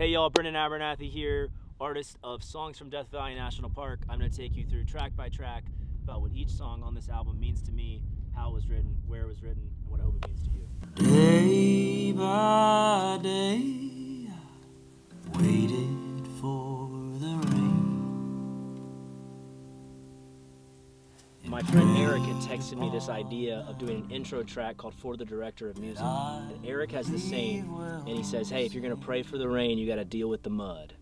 Hey y'all, Brendan Abernathy here, artist of Songs from Death Valley National Park. I'm going to take you through track by track about what each song on this album means to me, how it was written, where it was written, and what I hope it means to you. Day by day, I waited for the rain. My friend Eric had texted me this idea of doing an intro track called For the Director of Music. And Eric has the saying, and he says, hey, if you're going to pray for the rain, you got to deal with the mud.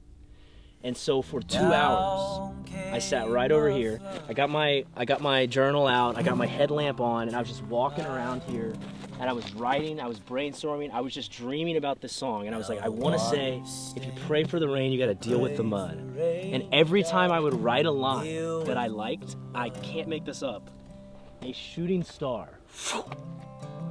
And so for 2 hours, I sat right over here. I got my journal out, I got my headlamp on, and I was just walking around here, and I was writing, I was brainstorming, I was just dreaming about this song, and I was like, I want to say, if you pray for the rain, you got to deal with the mud. And every time I would write a line that I liked, I can't make this up, a shooting star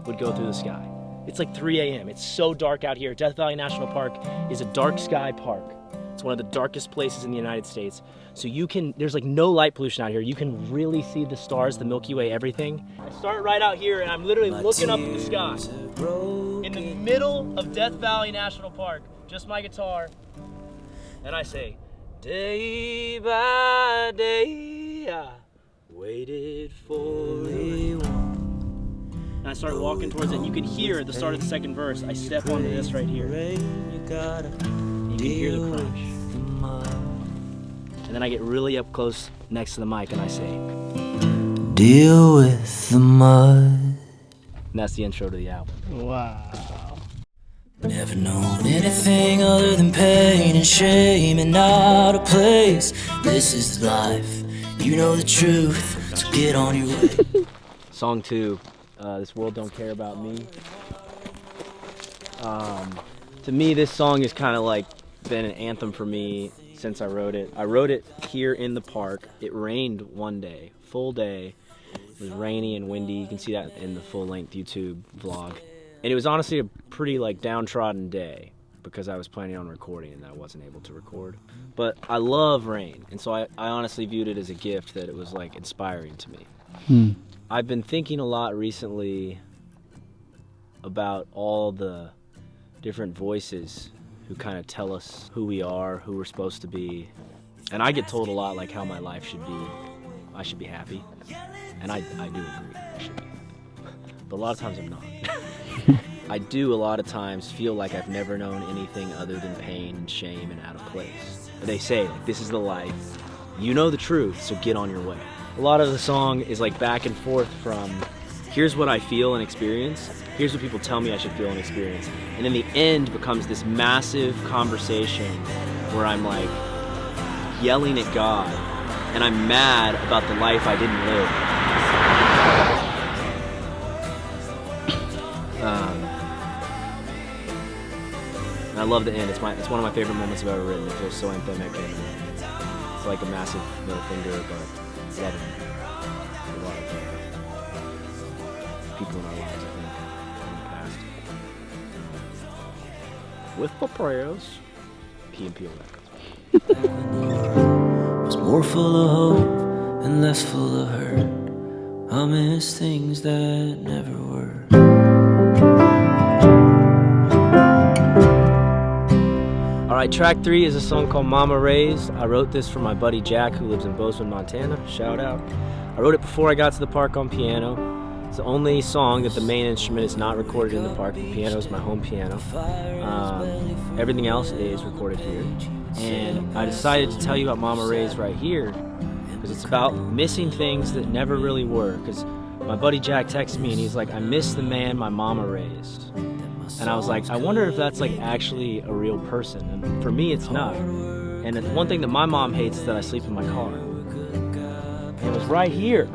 would go through the sky. It's like 3 a.m. It's so dark out here. Death Valley National Park is a dark sky park. It's one of the darkest places in the United States. So there's like no light pollution out here. You can really see the stars, the Milky Way, everything. I start right out here and I'm literally looking up at the sky. In the middle of Death Valley National Park, just my guitar. And I say, day by day, I waited for you. And I start walking towards it, and you can hear at the start of the second verse, I step onto this right here. You can hear the crunch. And then I get really up close next to the mic and I say, Deal with the mud. and that's the intro to the album. Wow. Never known anything other than pain and shame and out of place. This is life, you know the truth, so get on your way. Song 2, This World Don't Care About Me. To me, this song is kind of like been an anthem for me since I wrote it. I wrote it here in the park. It rained one day, full day. It was rainy and windy. You can see that in the full-length YouTube vlog. And it was honestly a pretty like downtrodden day because I was planning on recording and I wasn't able to record. But I love rain, and so I honestly viewed it as a gift that it was like inspiring to me. I've been thinking a lot recently about all the different voices who kind of tell us who we are, who we're supposed to be. And I get told a lot like how my life should be. I should be happy. And I do agree, I should be. But a lot of times I'm not. I do a lot of times feel like I've never known anything other than pain and shame and out of place. They say, like, this is the life. You know the truth, so get on your way. A lot of the song is like back and forth from here's what I feel and experience, here's what people tell me I should feel and experience. And in the end becomes this massive conversation where I'm like yelling at God and I'm mad about the life I didn't live. And I love the end. It's one of my favorite moments I've ever written. It feels so anthemic and it's like a massive middle finger, but loving a lot of people in our lives, I think, in the past. With the prayers, P&P Records. Was more full of hope and less full of hurt. I miss things that never were. Alright, track 3 is a song called Mama Raised. I wrote this for my buddy Jack, who lives in Bozeman, Montana. Shout out. I wrote it before I got to the park on piano. It's the only song that the main instrument is not recorded in the park. The piano is my home piano. Everything else is recorded here. And I decided to tell you about Mama Raised right here because it's about missing things that never really were. Because my buddy Jack texted me and he's like, I miss the man my mama raised. And I was like, I wonder if that's like actually a real person. And for me, it's not. And the one thing that my mom hates is that I sleep in my car. And it was right here,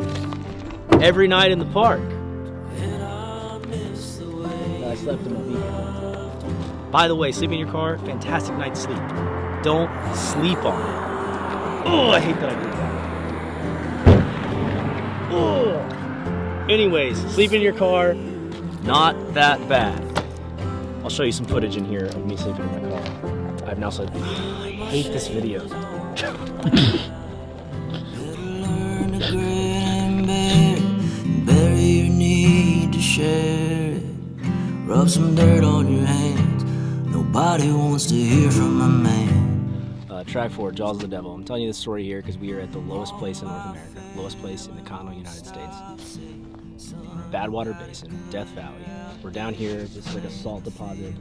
every night in the park. I slept in my vehicle. By the way, sleeping in your car, fantastic night's sleep. Don't sleep on it. Oh, I hate that I did that. Oh. Anyways, sleeping in your car, not that bad. I'll show you some footage in here of me sleeping in my car. I've now said, I hate this video. Bury your need to share it. Rub some dirt on your hands. No Nobody wants to hear from a man. Track 4, Jaws of the Devil. I'm telling you this story here because we are at the lowest place in North America, lowest place in the continental United States. Badwater Basin, Death Valley. We're down here, just like a salt deposit.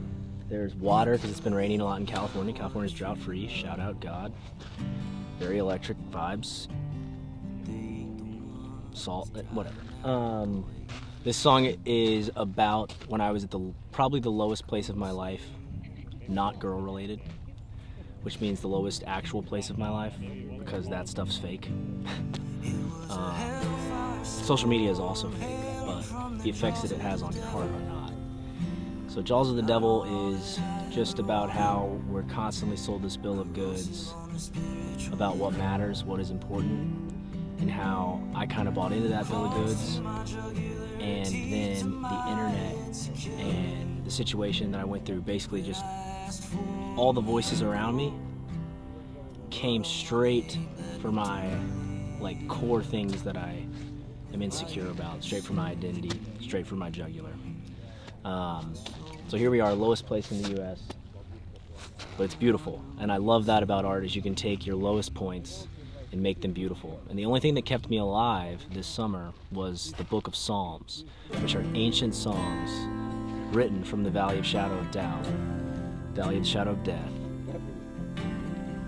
There's water because it's been raining a lot in California. California's drought free, shout out God. Very electric vibes. Salt, whatever. This song is about when I was at probably the lowest place of my life, not girl related, which means the lowest actual place of my life, because that stuff's fake. Social media is also fake, but the effects that it has on your heart are not. So Jaws of the Devil is just about how we're constantly sold this bill of goods about what matters, what is important, and how I kind of bought into that bill of goods. And then the internet and the situation that I went through, basically just all the voices around me came straight for my core things that I am insecure about, straight for my identity, straight for my jugular. So here we are, lowest place in the US, but it's beautiful. And I love that about art, is you can take your lowest points and make them beautiful. And the only thing that kept me alive this summer was the Book of Psalms, which are ancient songs written from the Valley of Shadow of Doubt, Valley of the Shadow of Death.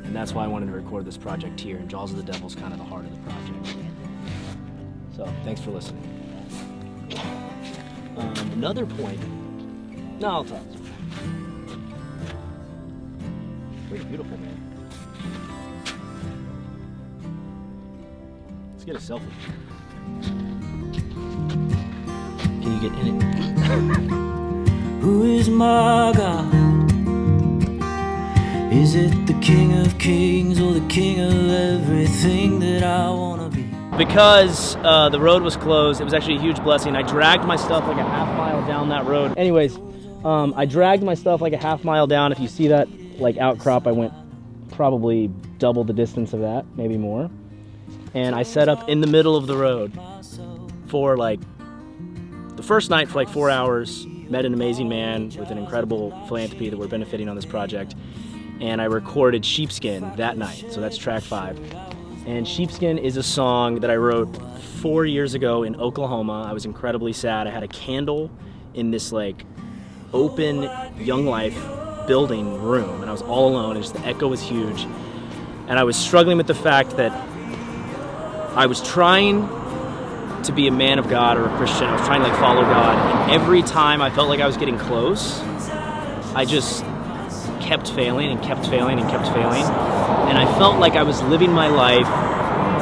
And that's why I wanted to record this project here, and Jaws of the Devil is kind of the heart of the project. So, thanks for listening. Another point, no, I'll talk. Pretty beautiful, man. Let's get a selfie. Can you get in it? Who is my God? Is it the King of Kings or the King of everything that I want to be? Because the road was closed, it was actually a huge blessing. I dragged my stuff like a half mile down that road. Anyways, I dragged my stuff like a half mile down. If you see that outcrop, I went probably double the distance of that, maybe more. And I set up in the middle of the road for the first night for 4 hours, met an amazing man with an incredible philanthropy that we're benefiting on this project. And I recorded Sheepskin that night, so that's track 5. And Sheepskin is a song that I wrote 4 years ago in Oklahoma. I was incredibly sad. I had a candle in this open Young Life building room, and I was all alone, and just the echo was huge. And I was struggling with the fact that I was trying to be a man of God or a Christian. I was trying to follow God, and every time I felt like I was getting close, I just kept failing and kept failing and kept failing. And I felt like I was living my life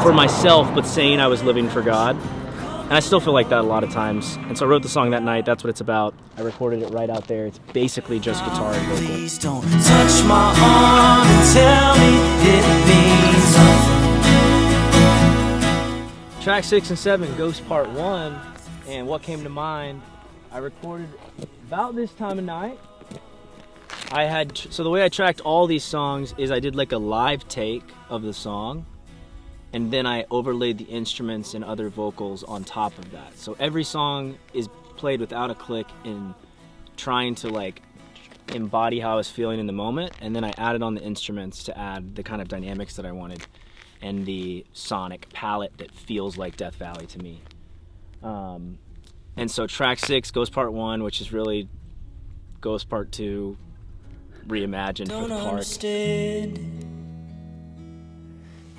for myself, but saying I was living for God. And I still feel like that a lot of times. And so I wrote the song that night. That's what it's about. I recorded it right out there. It's basically just guitar and vocal. Please don't touch my arm and tell me it means nothing. Track 6 and 7, Ghost Part 1, and what came to mind, I recorded about this time of night. So the way I tracked all these songs is I did a live take of the song, and then I overlaid the instruments and other vocals on top of that. So every song is played without a click in trying to embody how I was feeling in the moment, and then I added on the instruments to add the kind of dynamics that I wanted and the sonic palette that feels like Death Valley to me. And so track 6, Ghost Part 1, which is really Ghost Part 2 reimagined for the park. Understand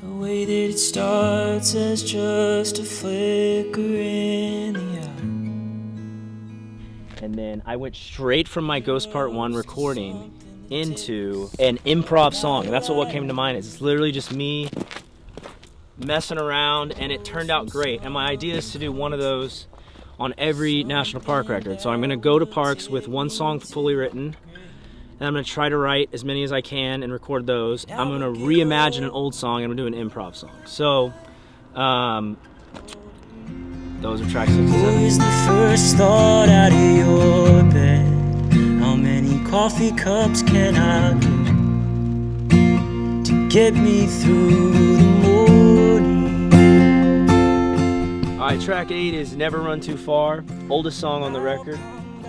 the way that it starts as just a flicker in the eye. And then I went straight from my Ghost Part 1 recording into an improv song. That's what came to mind. It's literally just me messing around, and it turned out great. And my idea is to do one of those on every national park record. So I'm gonna go to parks with one song fully written, and I'm gonna try to write as many as I can and record those. I'm gonna reimagine an old song, and I'm gonna do an improv song. So, those are track 6 and 7. Who is the first thought out of your bed? How many coffee cups can I get to get me through the morning? All right, track 8 is Never Run Too Far, oldest song on the record.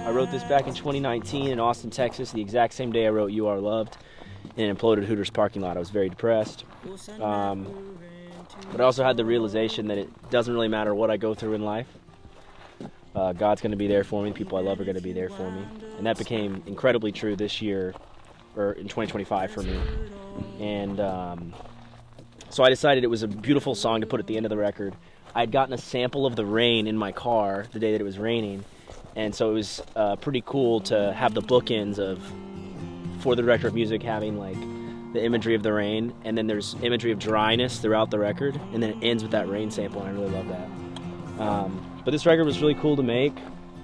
I wrote this back in 2019 in Austin, Texas, the exact same day I wrote You Are Loved in an imploded Hooters parking lot. I was very depressed. But I also had the realization that it doesn't really matter what I go through in life. God's going to be there for me. People I love are going to be there for me. And that became incredibly true this year, or in 2025 for me. And so I decided it was a beautiful song to put at the end of the record. I had gotten a sample of the rain in my car the day that it was raining. And so it was pretty cool to have the bookends of For the Director of Music having like the imagery of the rain, and then there's imagery of dryness throughout the record, and then it ends with that rain sample, and I really love that. But this record was really cool to make,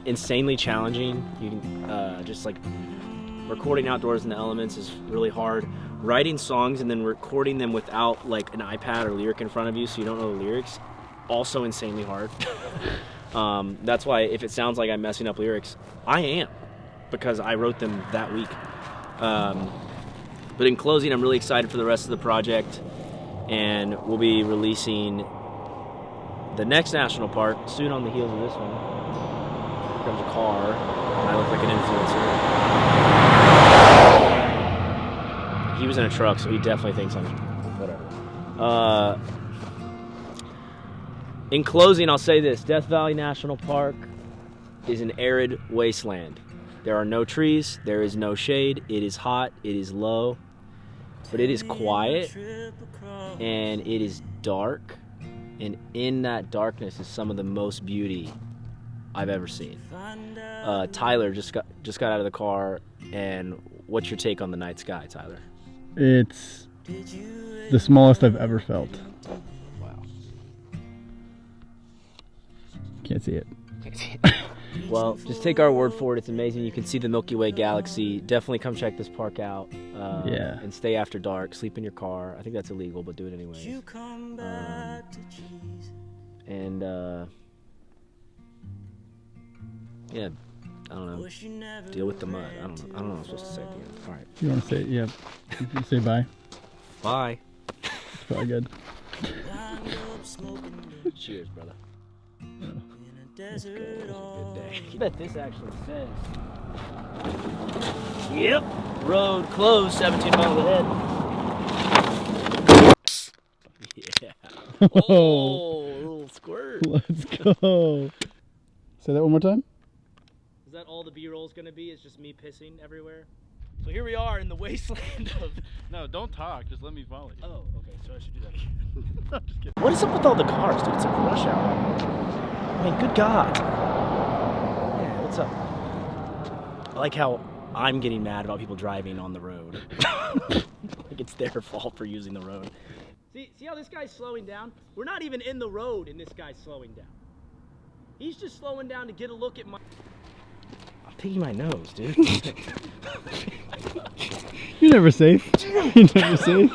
insanely challenging. You can just like recording outdoors in the elements is really hard. Writing songs and then recording them without like an iPad or lyric in front of you so you don't know the lyrics, also insanely hard. That's why if it sounds like I'm messing up lyrics, I am, because I wrote them that week. But in closing, I'm really excited for the rest of the project, and we'll be releasing the next national park soon on the heels of this one. Here comes a car, and I look like an influencer. He was in a truck, so he definitely thinks I'm whatever. In closing, I'll say this. Death Valley National Park is an arid wasteland. There are no trees, there is no shade, it is hot, it is low, but it is quiet, and it is dark, and in that darkness is some of the most beauty I've ever seen. Tyler just got out of the car, and what's your take on the night sky, Tyler? It's the smallest I've ever felt. Wow. Can't see it. Well, just take our word for it. It's amazing. You can see the Milky Way galaxy. Definitely come check this park out. Yeah. And stay after dark. Sleep in your car. I think that's illegal, but do it anyways. Yeah, I don't know. Deal with the mud. I don't know what I'm supposed to say at the end. All right. You want to say, yeah, you can say bye. Bye. It's probably good. Cheers, brother. Let's go. It was a good day. I bet this actually says. Yep. Road closed, 17 miles ahead. Yeah. Oh, a little squirt. Let's go. Say that one more time. Is that all the B-roll's gonna be? It's just me pissing everywhere? So here we are in the wasteland of... No, don't talk. Just let me follow you. Oh, okay. So I should do that again. I'm just kidding. What is up with all the cars, dude? It's like rush hour. I mean, good God. Yeah, what's up? I like how I'm getting mad about people driving on the road. Like it's their fault for using the road. See how this guy's slowing down? We're not even in the road and this guy's slowing down. He's just slowing down to get a look at my... I'm picking my nose, dude. You're never safe. You're never safe.